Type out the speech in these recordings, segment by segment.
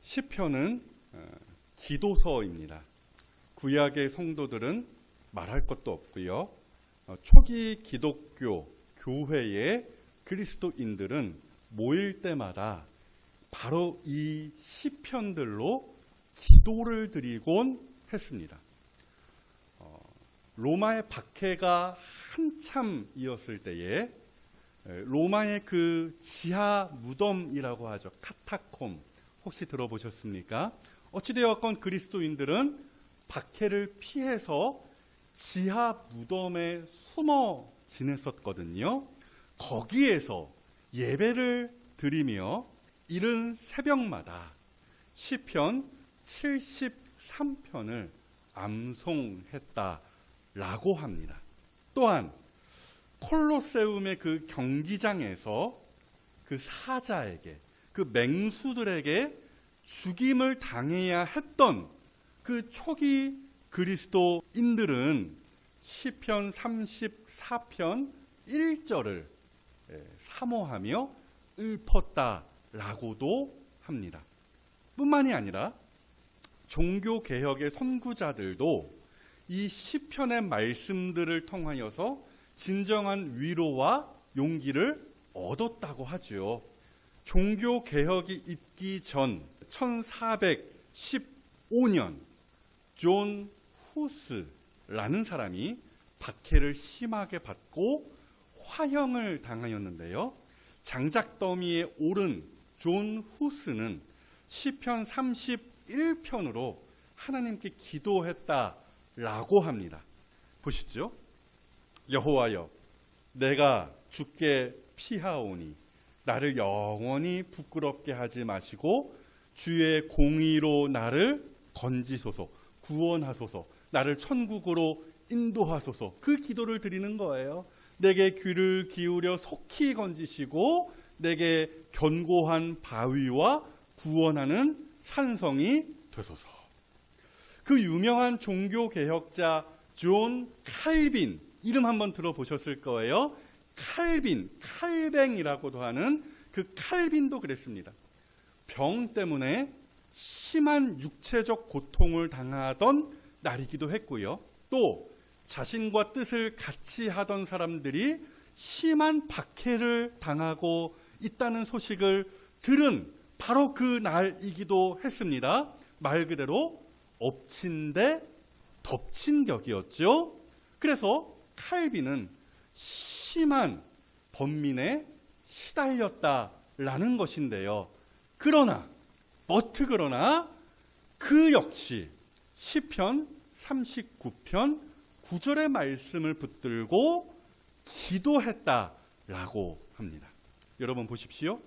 시편은 기도서입니다. 구약의 성도들은 말할 것도 없고요. 초기 기독교 교회의 그리스도인들은 모일 때마다 바로 이 시편들로 기도를 드리곤 했습니다. 로마의 박해가 한참이었을 때에 로마의 그 지하 무덤이라고 하죠. 카타콤 혹시 들어보셨습니까? 어찌되었건 그리스도인들은 박해를 피해서 지하 무덤에 숨어 지냈었거든요. 거기에서 예배를 드리며 이른 새벽마다 시편 73편을 암송했다라고 합니다. 또한 콜로세움의 그 경기장에서 그 사자에게, 그 맹수들에게 죽임을 당해야 했던 그 초기 그리스도인들은 시편 34편 1절을 사모하며 읊었다라고도 합니다. 뿐만이 아니라 종교개혁의 선구자들도 이 시편의 말씀들을 통하여서 진정한 위로와 용기를 얻었다고 하죠. 종교개혁이 있기 전 1415년 존 후스라는 사람이 박해를 심하게 받고 화형을 당하였는데요. 장작더미에 오른 존 후스는 시편 31편으로 하나님께 기도했다라고 합니다. 보시죠. 여호와여, 내가 주께 피하오니 나를 영원히 부끄럽게 하지 마시고 주의 공의로 나를 건지소서, 구원하소서, 나를 천국으로 인도하소서. 그 기도를 드리는 거예요. 내게 귀를 기울여 속히 건지시고 내게 견고한 바위와 구원하는 산성이 되소서. 그 유명한 종교개혁자 존 칼빈, 이름 한번 들어보셨을 거예요. 칼빈, 칼뱅이라고도 하는 그 칼빈도 그랬습니다. 병 때문에 심한 육체적 고통을 당하던 날이기도 했고요. 또 자신과 뜻을 같이 하던 사람들이 심한 박해를 당하고 있다는 소식을 들은 바로 그 날이기도 했습니다. 말 그대로 엎친 데 덮친 격이었죠. 그래서 칼빈은 심한 번민에 시달렸다라는 것인데요. 그러나 그 역시 시편 39편 9절의 말씀을 붙들고 기도했다라고 합니다. 여러분 보십시오.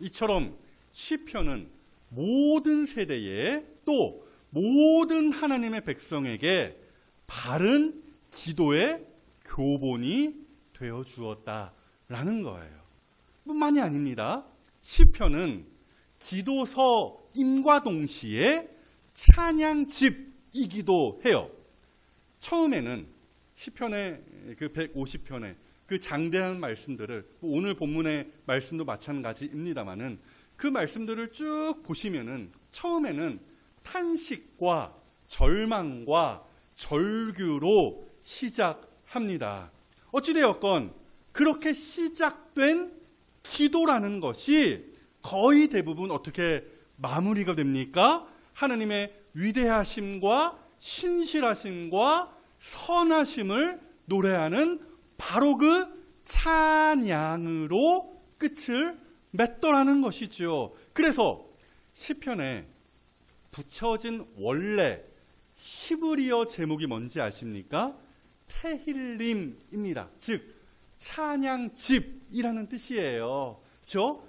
이처럼 시편은 모든 세대에 또 모든 하나님의 백성에게 바른 기도의 교본이 되어 주었다라는 거예요. 뿐만이 아닙니다. 시편은 기도서임과 동시에 찬양집이기도 해요. 처음에는 시편의 그 150편의 그 장대한 말씀들을, 오늘 본문의 말씀도 마찬가지입니다만은 그 말씀들을 쭉 보시면은 처음에는 탄식과 절망과 절규로 시작합니다. 어찌되었건 그렇게 시작된 기도라는 것이 거의 대부분 어떻게 마무리가 됩니까? 하나님의 위대하심과 신실하심과 선하심을 노래하는 바로 그 찬양으로 끝을 맺더라는 것이죠. 그래서 시편에 붙여진 원래 히브리어 제목이 뭔지 아십니까? 테힐림입니다. 즉 찬양집이라는 뜻이에요. 그렇죠?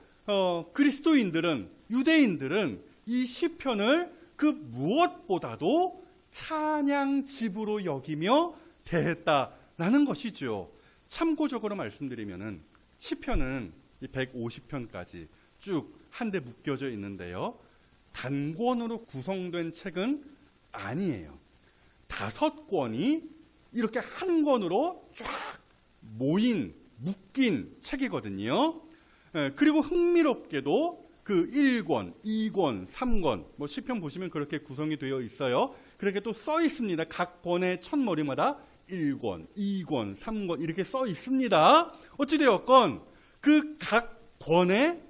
그리스도인들은, 유대인들은 이 시편을 그 무엇보다도 찬양집으로 여기며 대했다라는 것이죠. 참고적으로 말씀드리면은 시편은 이 150편까지 쭉 한데 묶여져 있는데요. 단권으로 구성된 책은 아니에요. 5권이 이렇게 한 권으로 쫙 묶인 책이거든요. 그리고 흥미롭게도 그 1권, 2권, 3권, 뭐 시편 보시면 그렇게 구성이 되어 있어요. 그렇게 또 써 있습니다. 각 권의 첫머리마다 1권, 2권, 3권 이렇게 써 있습니다. 어찌되었건 그 각 권의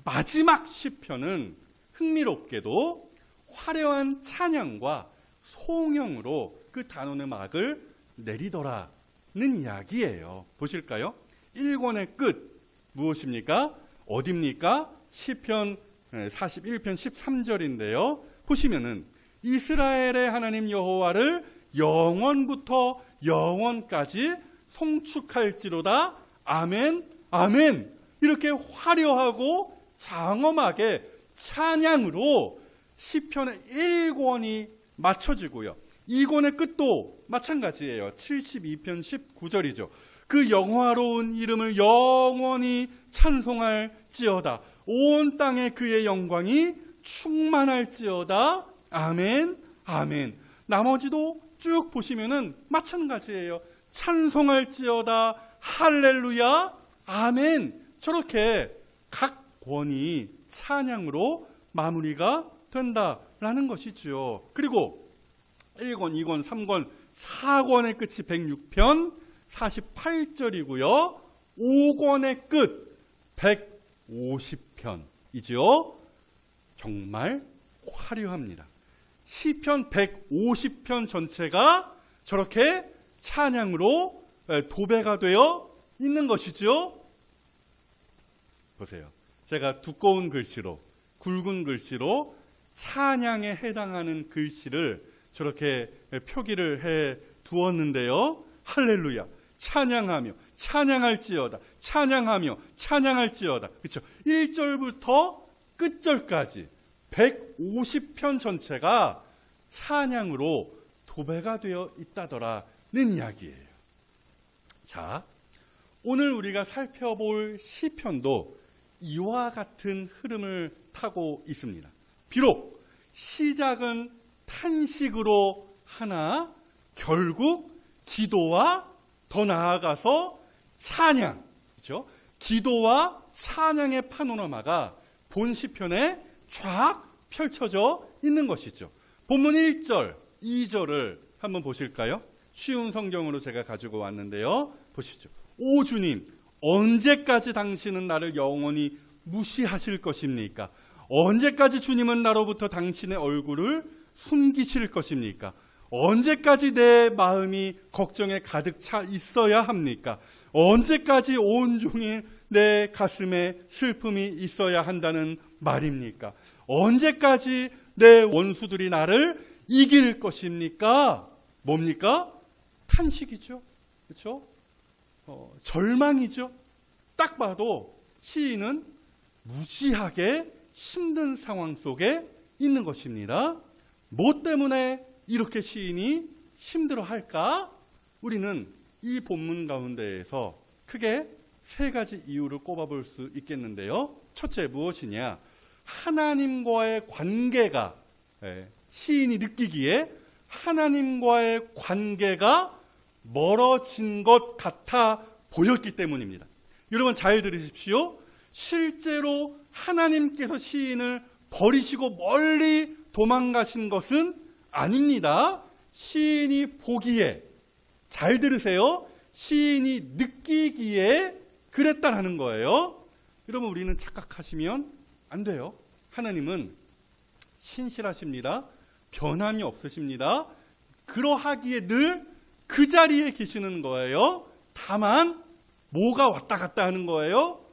마지막 시편은 흥미롭게도 화려한 찬양과 송영으로 그 단원의 막을 내리더라는 이야기예요. 보실까요? 1권의 끝 무엇입니까? 어딥니까? 시편 41편 13절인데요. 보시면은 이스라엘의 하나님 여호와를 영원부터 영원까지 송축할지로다. 아멘, 아멘. 이렇게 화려하고 장엄하게 찬양으로 시편의 1권이 맞춰지고요. 2권의 끝도 마찬가지예요. 72편 19절이죠. 그 영화로운 이름을 영원히 찬송할지어다. 온 땅에 그의 영광이 충만할지어다. 아멘, 아멘. 나머지도 쭉 보시면은 마찬가지예요. 찬송할지어다. 할렐루야, 아멘. 저렇게 각 권이 찬양으로 마무리가 된다라는 것이죠. 그리고 1권, 2권, 3권, 4권의 끝이 106편 48절이고요. 5권의 끝 150편이죠. 정말 화려합니다. 시편 150편 전체가 저렇게 찬양으로 도배가 되어 있는 것이죠. 보세요. 제가 두꺼운 글씨로, 굵은 글씨로 찬양에 해당하는 글씨를 저렇게 표기를 해 두었는데요. 할렐루야, 찬양하며 찬양할지어다, 찬양하며 찬양할지어다. 그렇죠? 1절부터 끝절까지 150편 전체가 찬양으로 도배가 되어 있다더라는 이야기예요. 자, 오늘 우리가 살펴볼 시편도 이와 같은 흐름을 타고 있습니다. 비록 시작은 탄식으로 하나 결국 기도와 더 나아가서 찬양, 그렇죠? 기도와 찬양의 파노라마가 본 시편에 쫙 펼쳐져 있는 것이죠. 본문 1절, 2절을 한번 보실까요? 쉬운 성경으로 제가 가지고 왔는데요. 보시죠. 오 주님, 언제까지 당신은 나를 영원히 무시하실 것입니까? 언제까지 주님은 나로부터 당신의 얼굴을 숨기실 것입니까? 언제까지 내 마음이 걱정에 가득 차 있어야 합니까? 언제까지 온종일 내 가슴에 슬픔이 있어야 한다는 말입니까? 언제까지 내 원수들이 나를 이길 것입니까? 뭡니까? 탄식이죠. 그렇죠? 절망이죠. 딱 봐도 시인은 무지하게 힘든 상황 속에 있는 것입니다. 뭐 때문에 이렇게 시인이 힘들어할까? 우리는 이 본문 가운데에서 크게 세 가지 이유를 꼽아볼 수 있겠는데요. 첫째, 무엇이냐? 하나님과의 관계가, 시인이 느끼기에 하나님과의 관계가 멀어진 것 같아 보였기 때문입니다. 여러분 잘 들으십시오. 실제로 하나님께서 시인을 버리시고 멀리 도망가신 것은 아닙니다. 시인이 보기에, 잘 들으세요. 시인이 느끼기에 그랬다라는 거예요. 여러분 우리는 착각하시면 안 돼요. 하나님은 신실하십니다. 변함이 없으십니다. 그러하기에 늘 그 자리에 계시는 거예요. 다만 뭐가 왔다 갔다 하는 거예요?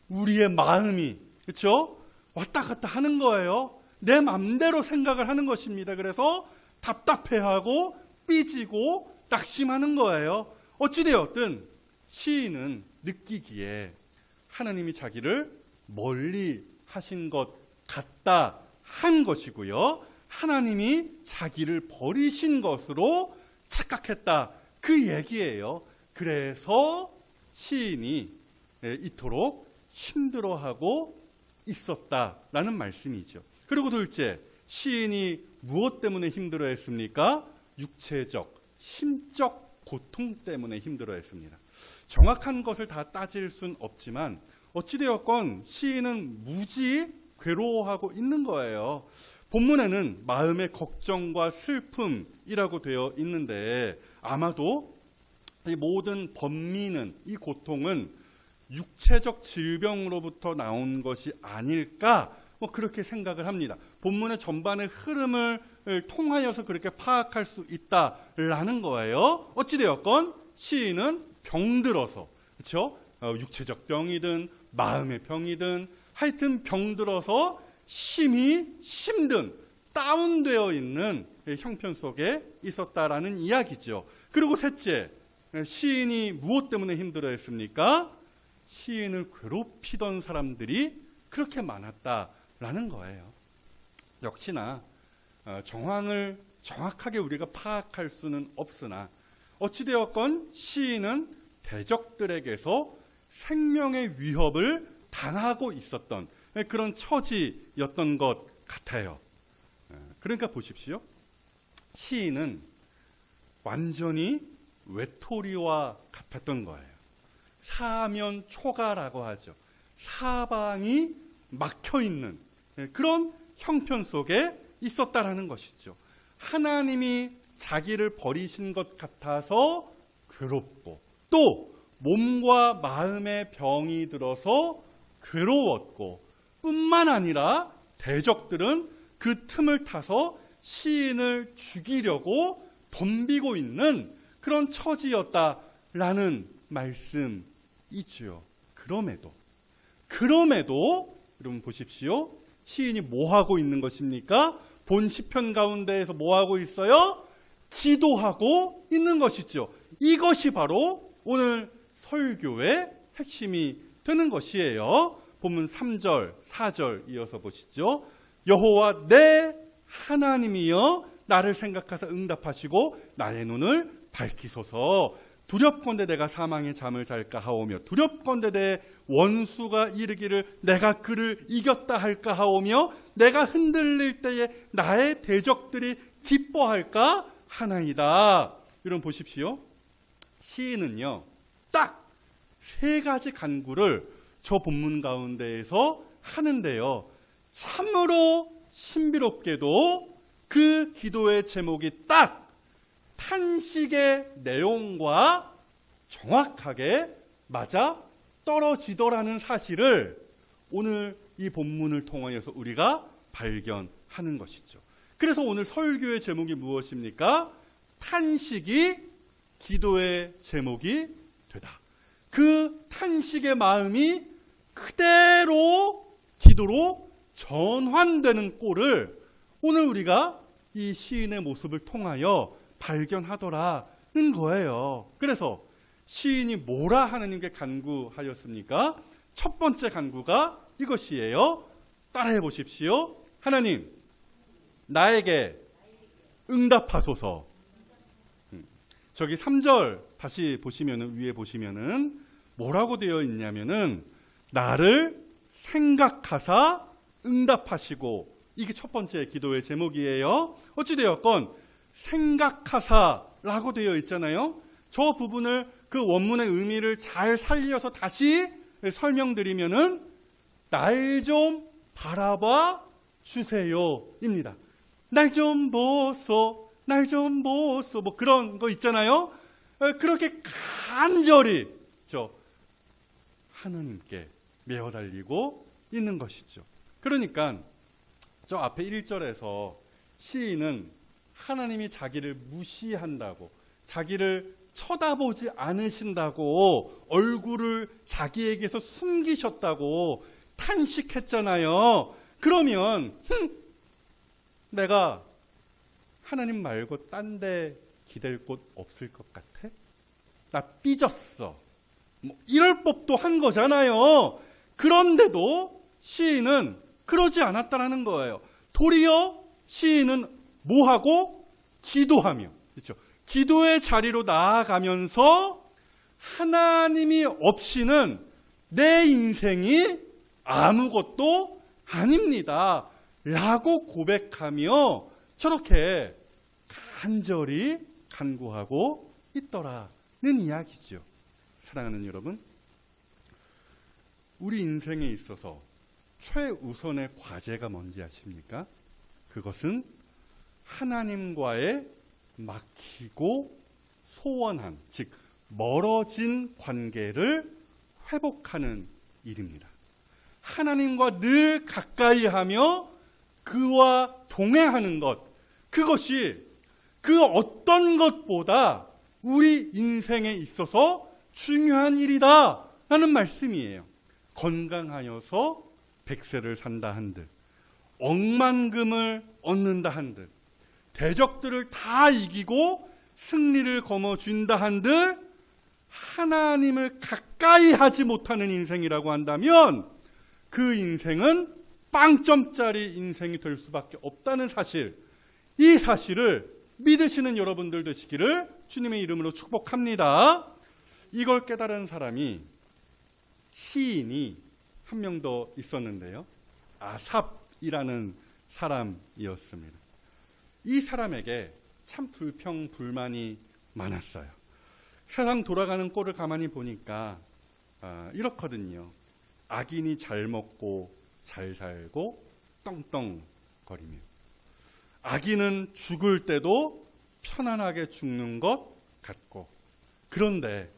우리의 마음이, 그렇죠? 왔다 갔다 하는 거예요. 내 맘대로 생각을 하는 것입니다. 그래서 답답해하고 삐지고 낙심하는 거예요. 어찌되었든 시인은 느끼기에 하나님이 자기를 멀리 하신 것 같다 한 것이고요. 하나님이 자기를 버리신 것으로 착각했다, 그 얘기예요. 그래서 시인이 이토록 힘들어하고 있었다라는 말씀이죠. 그리고 둘째, 시인이 무엇 때문에 힘들어했습니까? 육체적, 심적 고통 때문에 힘들어했습니다. 정확한 것을 다 따질 순 없지만 어찌되었건 시인은 무지 괴로워하고 있는 거예요. 본문에는 마음의 걱정과 슬픔이라고 되어 있는데 아마도 이 모든 번민은, 이 고통은 육체적 질병으로부터 나온 것이 아닐까, 그렇게 생각을 합니다. 본문의 전반의 흐름을 통하여서 그렇게 파악할 수 있다라는 거예요. 어찌되었건 시인은 병들어서, 그렇죠? 육체적 병이든 마음의 병이든 하여튼 병들어서 심히 힘든, 다운되어 있는 형편 속에 있었다라는 이야기죠. 그리고 셋째, 시인이 무엇 때문에 힘들어했습니까? 시인을 괴롭히던 사람들이 그렇게 많았다라는 거예요. 역시나 정황을 정확하게 우리가 파악할 수는 없으나 어찌되었건 시인은 대적들에게서 생명의 위협을 당하고 있었던 그런 처지였던 것 같아요. 그러니까 보십시오. 시인은 완전히 외톨이와 같았던 거예요. 사면초가라고 하죠. 사방이 막혀있는 그런 형편 속에 있었다라는 것이죠. 하나님이 자기를 버리신 것 같아서 괴롭고, 또 몸과 마음의 병이 들어서 괴로웠고, 뿐만 아니라 대적들은 그 틈을 타서 시인을 죽이려고 덤비고 있는 그런 처지였다라는 말씀이지요. 그럼에도 여러분 보십시오. 시인이 뭐 하고 있는 것입니까? 본 시편 가운데에서 뭐 하고 있어요? 기도하고 있는 것이죠. 이것이 바로 오늘 설교의 핵심이 되는 것이에요. 본문 3절, 4절 이어서 보시죠. 여호와 내 하나님이여 나를 생각하사 응답하시고 나의 눈을 밝히소서. 두렵건대 내가 사망의 잠을 잘까 하오며 두렵건대 내 원수가 이르기를 내가 그를 이겼다 할까 하오며 내가 흔들릴 때에 나의 대적들이 기뻐할까 하나이다. 여러분 보십시오. 시인은요 딱 세 가지 간구를 저 본문 가운데에서 하는데요, 참으로 신비롭게도 그 기도의 제목이 딱 탄식의 내용과 정확하게 맞아 떨어지더라는 사실을 오늘 이 본문을 통하여서 우리가 발견하는 것이죠. 그래서 오늘 설교의 제목이 무엇입니까? 탄식이 기도의 제목이 되다. 그 탄식의 마음이 그대로 기도로 전환되는 꼴을 오늘 우리가 이 시인의 모습을 통하여 발견하더라는 거예요. 그래서 시인이 뭐라 하나님께 간구하였습니까? 첫 번째 간구가 이것이에요. 따라해 보십시오. 하나님, 나에게 응답하소서. 저기 3절 다시 보시면은, 위에 보시면은 뭐라고 되어 있냐면은 나를 생각하사 응답하시고, 이게 첫 번째 기도의 제목이에요. 어찌되었건 생각하사라고 되어 있잖아요. 저 부분을 그 원문의 의미를 잘 살려서 다시 설명드리면은 날 좀 바라봐 주세요입니다. 날 좀 보소, 날 좀 보소, 뭐 그런 거 있잖아요. 그렇게 간절히 하느님께 메어달리고 있는 것이죠. 그러니까 저 앞에 1절에서 시인은 하나님이 자기를 무시한다고, 자기를 쳐다보지 않으신다고, 얼굴을 자기에게서 숨기셨다고 탄식했잖아요. 그러면 내가 하나님 말고 딴 데 기댈 곳 없을 것 같아? 나 삐졌어. 뭐 이럴 법도 한 거잖아요. 그런데도 시인은 그러지 않았다라는 거예요. 도리어 시인은 뭐하고? 기도하며, 그렇죠? 기도의 자리로 나아가면서 하나님이 없이는 내 인생이 아무것도 아닙니다 라고 고백하며 저렇게 간절히 간구하고 있더라는 이야기죠. 사랑하는 여러분, 우리 인생에 있어서 최우선의 과제가 뭔지 아십니까? 그것은 하나님과의 막히고 소원한, 즉 멀어진 관계를 회복하는 일입니다. 하나님과 늘 가까이 하며 그와 동행하는 것, 그것이 그 어떤 것보다 우리 인생에 있어서 중요한 일이다 라는 말씀이에요. 건강하여서 백세를 산다 한들, 억만금을 얻는다 한들, 대적들을 다 이기고 승리를 거머쥔다 한들, 하나님을 가까이 하지 못하는 인생이라고 한다면 그 인생은 빵점짜리 인생이 될 수밖에 없다는 사실, 이 사실을 믿으시는 여러분들 되시기를 주님의 이름으로 축복합니다. 이걸 깨달은 사람이, 시인이 한 명 더 있었는데요. 아삽이라는 사람이었습니다. 이 사람에게 참 불평불만이 많았어요. 세상 돌아가는 꼴을 가만히 보니까 이렇거든요. 악인이 잘 먹고 잘 살고 떵떵거리며, 악인은 죽을 때도 편안하게 죽는 것 같고, 그런데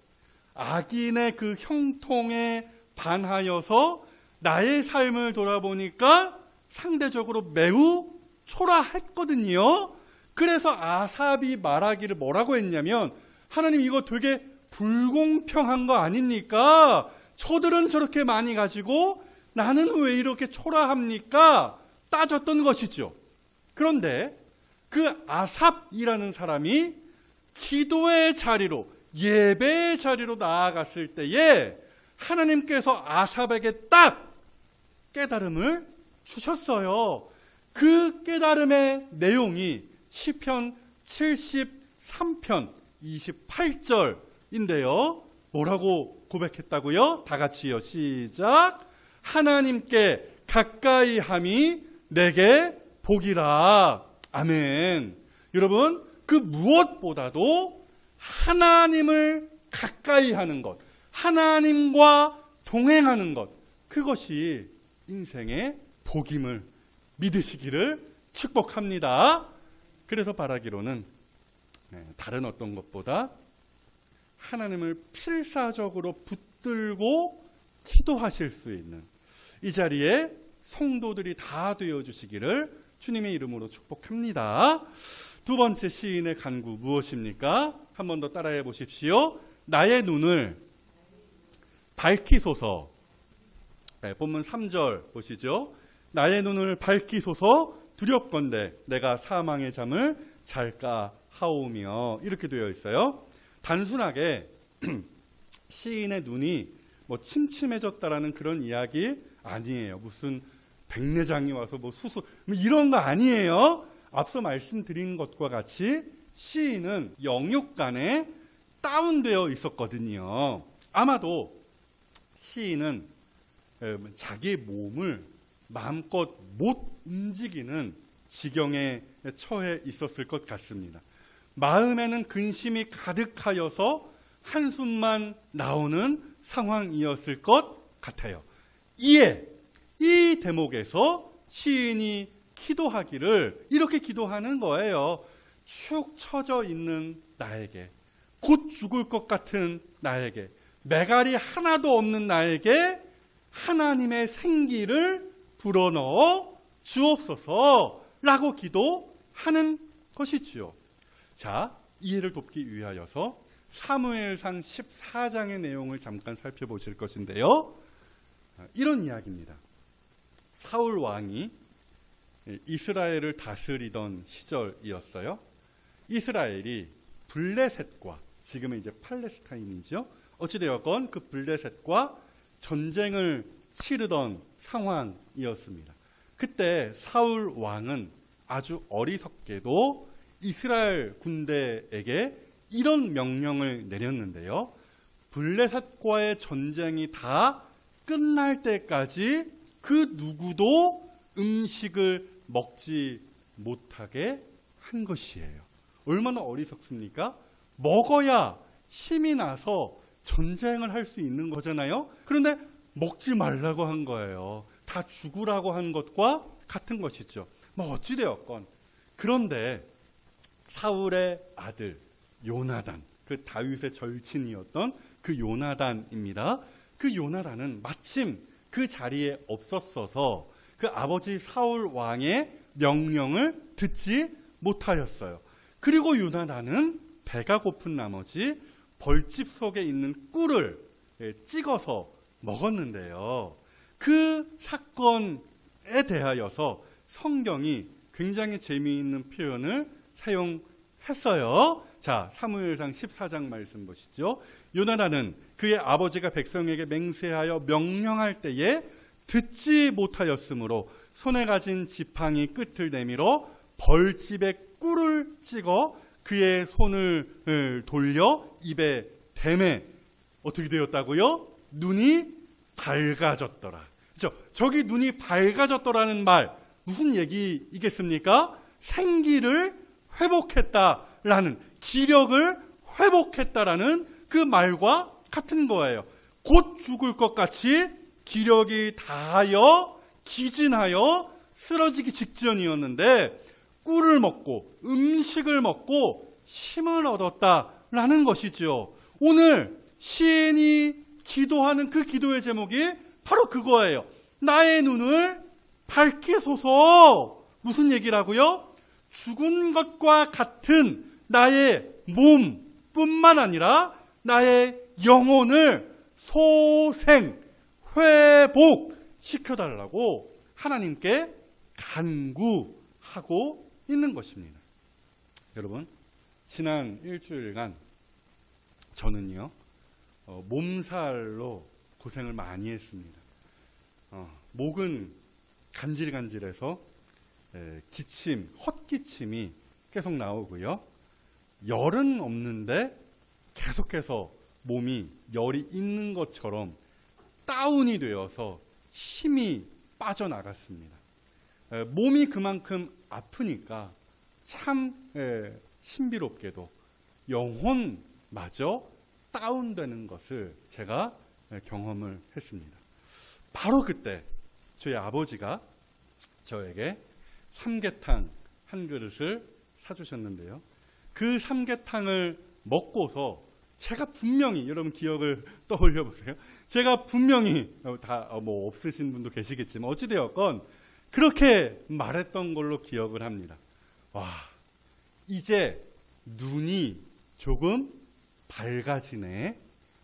악인의 그 형통에 반하여서 나의 삶을 돌아보니까 상대적으로 매우 초라했거든요. 그래서 아삽이 말하기를 뭐라고 했냐면, 하나님 이거 되게 불공평한 거 아닙니까? 저들은 저렇게 많이 가지고 나는 왜 이렇게 초라합니까? 따졌던 것이죠. 그런데 그 아삽이라는 사람이 기도의 자리로, 예배의 자리로 나아갔을 때에 하나님께서 아삽에게 딱 깨달음을 주셨어요. 그 깨달음의 내용이 시편 73편 28절인데요. 뭐라고 고백했다고요? 다 같이요. 시작. 하나님께 가까이 함이 내게 복이라. 아멘. 여러분, 그 무엇보다도 하나님을 가까이 하는 것, 하나님과 동행하는 것, 그것이 인생의 복임을 믿으시기를 축복합니다. 그래서 바라기로는 다른 어떤 것보다 하나님을 필사적으로 붙들고 기도하실 수 있는 이 자리에 성도들이 다 되어주시기를 주님의 이름으로 축복합니다. 두 번째 시인의 간구 무엇입니까? 한 번 더 따라해 보십시오. 나의 눈을 밝히소서. 본문 3절 보시죠. 나의 눈을 밝히소서. 두렵건대 내가 사망의 잠을 잘까 하오며, 이렇게 되어 있어요. 단순하게 시인의 눈이 뭐 침침해졌다라는 그런 이야기 아니에요. 무슨 백내장이 와서 뭐 수술 이런 거 아니에요. 앞서 말씀드린 것과 같이 시인은 영육간에 다운되어 있었거든요. 아마도 시인은 자기 몸을 마음껏 못 움직이는 지경에 처해 있었을 것 같습니다. 마음에는 근심이 가득하여서 한숨만 나오는 상황이었을 것 같아요. 이에 이 대목에서 시인이 기도하기를 이렇게 기도하는 거예요. 축 처져 있는 나에게, 곧 죽을 것 같은 나에게, 매갈이 하나도 없는 나에게 하나님의 생기를 불어넣어 주옵소서라고 기도하는 것이지요. 자, 이해를 돕기 위하여서 사무엘상 14장의 내용을 잠깐 살펴보실 것인데요. 이런 이야기입니다. 사울 왕이 이스라엘을 다스리던 시절이었어요. 이스라엘이 블레셋과, 지금은 이제 팔레스타인이죠. 어찌되었건 그 블레셋과 전쟁을 치르던 상황이었습니다. 그때 사울 왕은 아주 어리석게도 이스라엘 군대에게 이런 명령을 내렸는데요. 블레셋과의 전쟁이 다 끝날 때까지 그 누구도 음식을 먹지 못하게 한 것이에요. 얼마나 어리석습니까? 먹어야 힘이 나서 전쟁을 할 수 있는 거잖아요. 그런데 먹지 말라고 한 거예요. 다 죽으라고 한 것과 같은 것이죠. 뭐 어찌되었건. 그런데 사울의 아들 요나단, 그 다윗의 절친이었던 그 요나단입니다. 그 요나단은 마침 그 자리에 없었어서 그 아버지 사울 왕의 명령을 듣지 못하였어요. 그리고 요나단은 배가 고픈 나머지 벌집 속에 있는 꿀을 찍어서 먹었는데요. 그 사건에 대하여서 성경이 굉장히 재미있는 표현을 사용했어요. 자, 사무엘상 14장 말씀 보시죠. 요나단은 그의 아버지가 백성에게 맹세하여 명령할 때에 듣지 못하였으므로 손에 가진 지팡이 끝을 내밀어 벌집에 꿀을 찍어 그의 손을 돌려 입에 대매 어떻게 되었다고요? 눈이 밝아졌더라. 그렇죠? 저기 눈이 밝아졌더라는 말 무슨 얘기이겠습니까? 생기를 회복했다라는, 기력을 회복했다라는 그 말과 같은 거예요. 곧 죽을 것 같이 기력이 다하여 기진하여 쓰러지기 직전이었는데 꿀을 먹고 음식을 먹고 힘을 얻었다라는 것이죠. 오늘 시인이 기도하는 그 기도의 제목이 바로 그거예요. 나의 눈을 밝히소서. 무슨 얘기라고요? 죽은 것과 같은 나의 몸뿐만 아니라 나의 영혼을 소생, 회복시켜달라고 하나님께 간구하고 있는 것입니다. 여러분, 지난 일주일간 저는요, 몸살로 고생을 많이 했습니다. 목은 간질간질해서 기침, 헛기침이 계속 나오고요. 열은 없는데 계속해서 몸이 열이 있는 것처럼 다운이 되어서 힘이 빠져나갔습니다. 몸이 그만큼 아프니까 참 신비롭게도 영혼마저 다운되는 것을 제가 경험을 했습니다. 바로 그때 저희 아버지가 저에게 삼계탕 한 그릇을 사주셨는데요. 그 삼계탕을 먹고서 제가 분명히, 여러분 기억을 떠올려 보세요. 제가 분명히 다 뭐 없으신 분도 계시겠지만 어찌되었건 그렇게 말했던 걸로 기억을 합니다. 와, 이제 눈이 조금 밝아지네.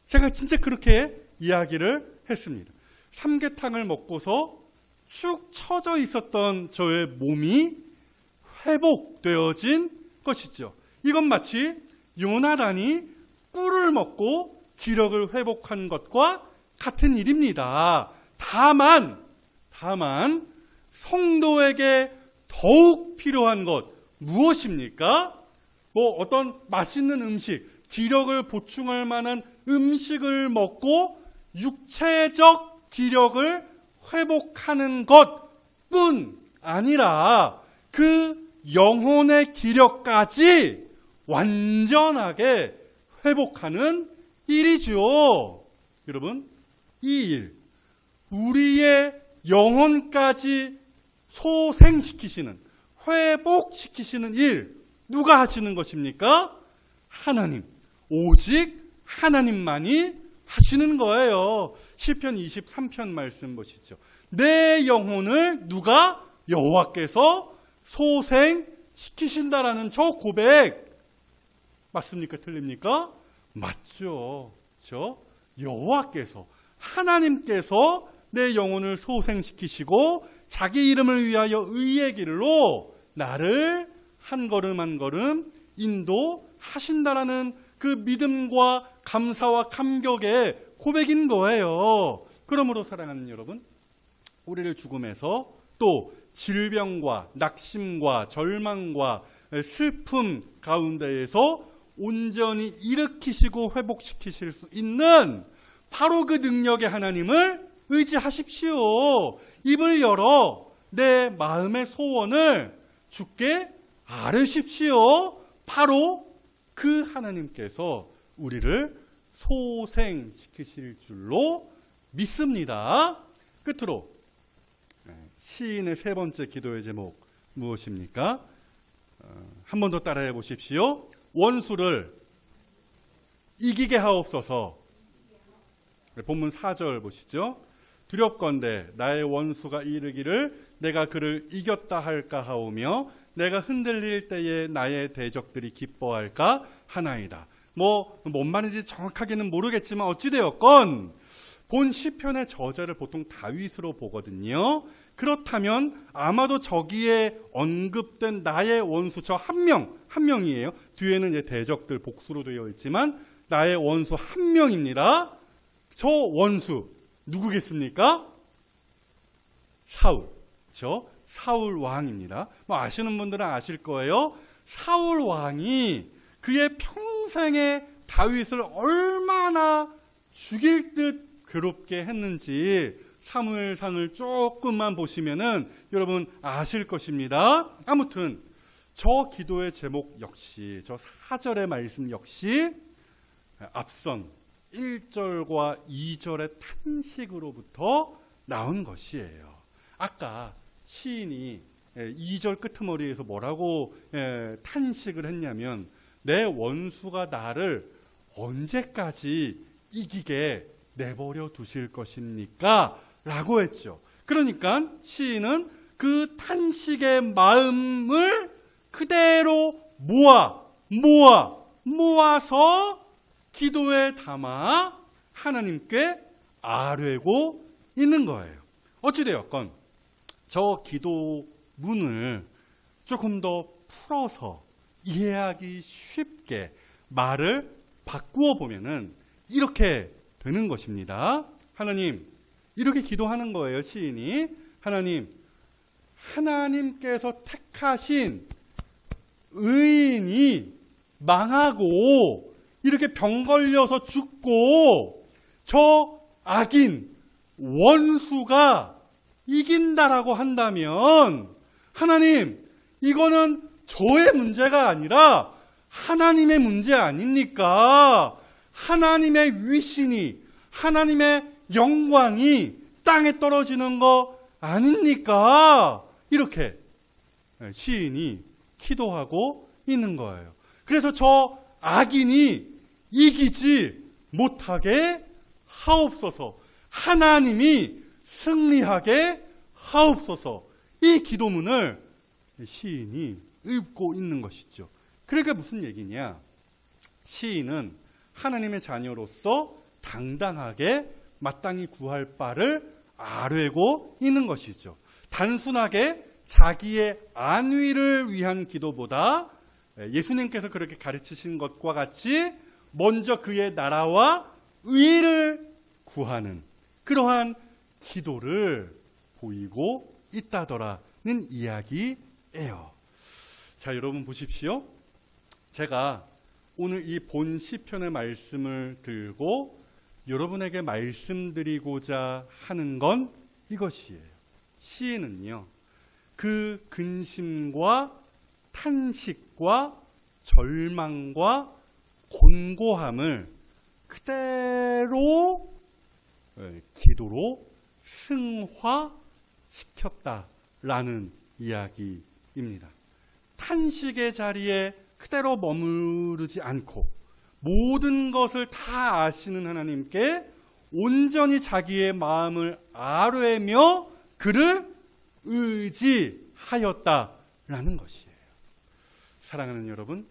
제가 진짜 그렇게 이야기를 했습니다. 삼계탕을 먹고서 축 처져 있었던 저의 몸이 회복되어진 것이죠. 이건 마치 요나단이 꿀을 먹고 기력을 회복한 것과 같은 일입니다. 다만 성도에게 더욱 필요한 것 무엇입니까? 뭐 어떤 맛있는 음식, 기력을 보충할 만한 음식을 먹고 육체적 기력을 회복하는 것뿐 아니라 그 영혼의 기력까지 완전하게 회복하는 일이죠. 여러분, 이 일, 우리의 영혼까지 소생시키시는, 회복시키시는 일, 누가 하시는 것입니까? 하나님. 오직 하나님만이 하시는 거예요. 시편 23편 말씀 보시죠. 내 영혼을 누가? 여호와께서 소생시키신다라는 저 고백 맞습니까? 틀립니까? 맞죠. 그렇죠? 여호와께서, 하나님께서 내 영혼을 소생시키시고 자기 이름을 위하여 의의 길로 나를 한 걸음 한 걸음 인도하신다라는 그 믿음과 감사와 감격의 고백인 거예요. 그러므로 사랑하는 여러분, 우리를 죽음에서 또 질병과 낙심과 절망과 슬픔 가운데에서 온전히 일으키시고 회복시키실 수 있는 바로 그 능력의 하나님을 의지하십시오. 입을 열어 내 마음의 소원을 주께 아뢰십시오. 바로 그 하나님께서 우리를 소생시키실 줄로 믿습니다. 끝으로 시인의 세 번째 기도의 제목 무엇입니까? 한 번 더 따라해 보십시오. 원수를 이기게 하옵소서. 본문 4절 보시죠. 두렵건대 나의 원수가 이르기를 내가 그를 이겼다 할까 하오며 내가 흔들릴 때에 나의 대적들이 기뻐할까 하나이다. 뭔 말인지 정확하게는 모르겠지만 어찌되었건 본 시편의 저자를 보통 다윗으로 보거든요. 그렇다면 아마도 저기에 언급된 나의 원수 저 한 명이에요. 뒤에는 이제 대적들 복수로 되어 있지만 나의 원수 한 명입니다. 저 원수 누구겠습니까? 사울. 그렇죠? 사울 왕입니다. 아시는 분들은 아실 거예요. 사울 왕이 그의 평생에 다윗을 얼마나 죽일 듯 괴롭게 했는지 사무엘상을 조금만 보시면은 여러분 아실 것입니다. 아무튼 저 기도의 제목 역시 저 4절의 말씀 역시 앞선 1절과 2절의 탄식으로부터 나온 것이에요. 아까 시인이 2절 끄트머리에서 뭐라고 탄식을 했냐면 내 원수가 나를 언제까지 이기게 내버려 두실 것입니까? 라고 했죠. 그러니까 시인은 그 탄식의 마음을 그대로 모아서 기도에 담아 하나님께 아뢰고 있는 거예요. 어찌되었건 저 기도문을 조금 더 풀어서 이해하기 쉽게 말을 바꾸어 보면은 이렇게 되는 것입니다. 하나님, 이렇게 기도하는 거예요, 시인이. 하나님, 하나님께서 택하신 의인이 망하고 이렇게 병 걸려서 죽고 저 악인 원수가 이긴다라고 한다면 하나님, 이거는 저의 문제가 아니라 하나님의 문제 아닙니까? 하나님의 위신이, 하나님의 영광이 땅에 떨어지는 거 아닙니까? 이렇게 시인이 기도하고 있는 거예요. 그래서 저 악인이 이기지 못하게 하옵소서. 하나님이 승리하게 하옵소서. 이 기도문을 시인이 읽고 있는 것이죠. 그러니까 무슨 얘기냐? 시인은 하나님의 자녀로서 당당하게 마땅히 구할 바를 아뢰고 있는 것이죠. 단순하게 자기의 안위를 위한 기도보다 예수님께서 그렇게 가르치신 것과 같이 먼저 그의 나라와 의를 구하는 그러한 기도를 보이고 있다더라는 이야기예요. 자, 여러분 보십시오. 제가 오늘 이 본 시편의 말씀을 들고 여러분에게 말씀드리고자 하는 건 이것이에요. 시인은요, 그 근심과 탄식과 절망과 곤고함을 그대로 기도로 승화시켰다라는 이야기입니다. 탄식의 자리에 그대로 머무르지 않고 모든 것을 다 아시는 하나님께 온전히 자기의 마음을 아뢰며 그를 의지하였다라는 것이에요. 사랑하는 여러분,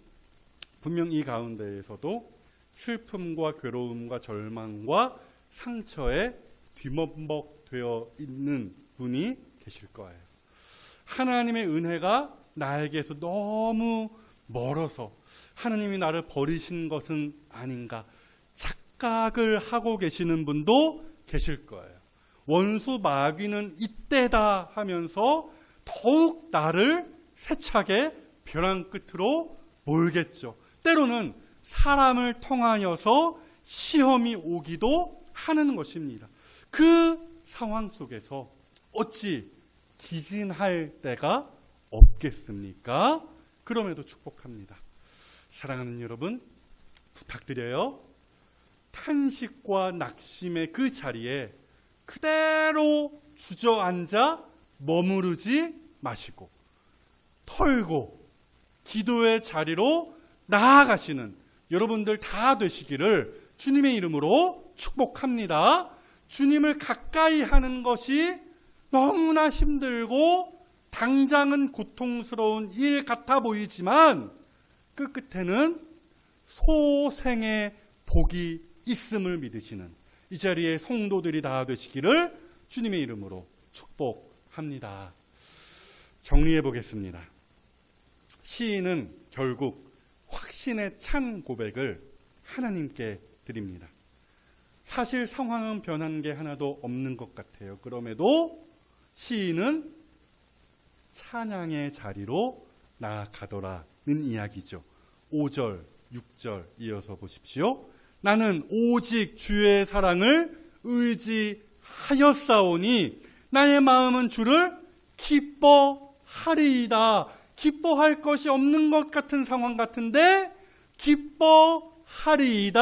분명 이 가운데에서도 슬픔과 괴로움과 절망과 상처에 뒤범벅되어 있는 분이 계실 거예요. 하나님의 은혜가 나에게서 너무 멀어서 하나님이 나를 버리신 것은 아닌가 착각을 하고 계시는 분도 계실 거예요. 원수 마귀는 이때다 하면서 더욱 나를 세차게 벼랑 끝으로 몰겠죠. 때로는 사람을 통하여서 시험이 오기도 하는 것입니다. 그 상황 속에서 어찌 기진할 때가 없겠습니까? 그럼에도 축복합니다. 사랑하는 여러분, 부탁드려요. 탄식과 낙심의 그 자리에 그대로 주저앉아 머무르지 마시고 털고 기도의 자리로 나아가시는 여러분들 다 되시기를 주님의 이름으로 축복합니다. 주님을 가까이 하는 것이 너무나 힘들고 당장은 고통스러운 일 같아 보이지만 그 끝에는 소생의 복이 있음을 믿으시는 이 자리에 성도들이 다 되시기를 주님의 이름으로 축복합니다. 정리해 보겠습니다. 시인은 결국 확신에 찬 고백을 하나님께 드립니다. 사실 상황은 변한 게 하나도 없는 것 같아요. 그럼에도 시인은 찬양의 자리로 나아가더라는 이야기죠. 5절, 6절 이어서 보십시오. 나는 오직 주의 사랑을 의지하였사오니 나의 마음은 주를 기뻐하리이다. 기뻐할 것이 없는 것 같은 상황 같은데 기뻐하리이다.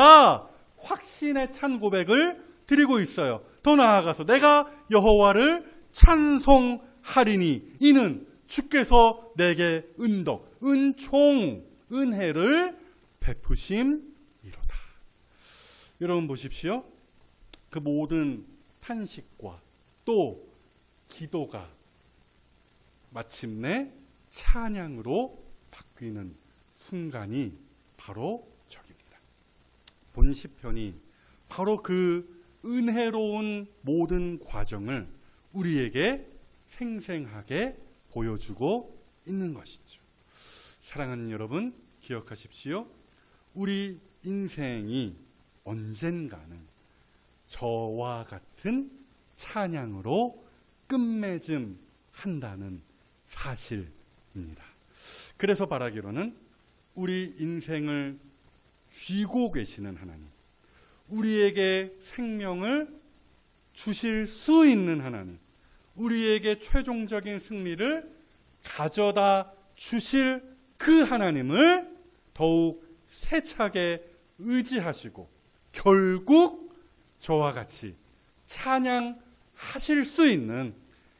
확신에 찬 고백을 드리고 있어요. 더 나아가서 내가 여호와를 찬송하리니 이는 주께서 내게 은덕, 은총, 은혜를 베푸심이로다. 여러분 보십시오. 그 모든 탄식과 또 기도가 마침내 찬양으로 바뀌는 순간이 바로 저깁니다. 본 시편이 바로 그 은혜로운 모든 과정을 우리에게 생생하게 보여주고 있는 것이죠. 사랑하는 여러분, 기억하십시오. 우리 인생이 언젠가는 저와 같은 찬양으로 끝맺음한다는 사실입니다. 그래서 바라기로는 우리 인생을 쥐고 계시는 하나님, 우리에게 생명을 주실 수 있는 하나님, 우리에게 최종적인 승리를 가져다 주실 그 하나님을 더욱 세차게 의지하시고 결국 저와 같이 찬양하실 수 있는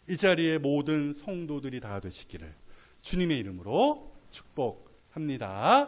이 자리에 모든 성도들이 다 되시기를 주님의 이름으로 축복합니다.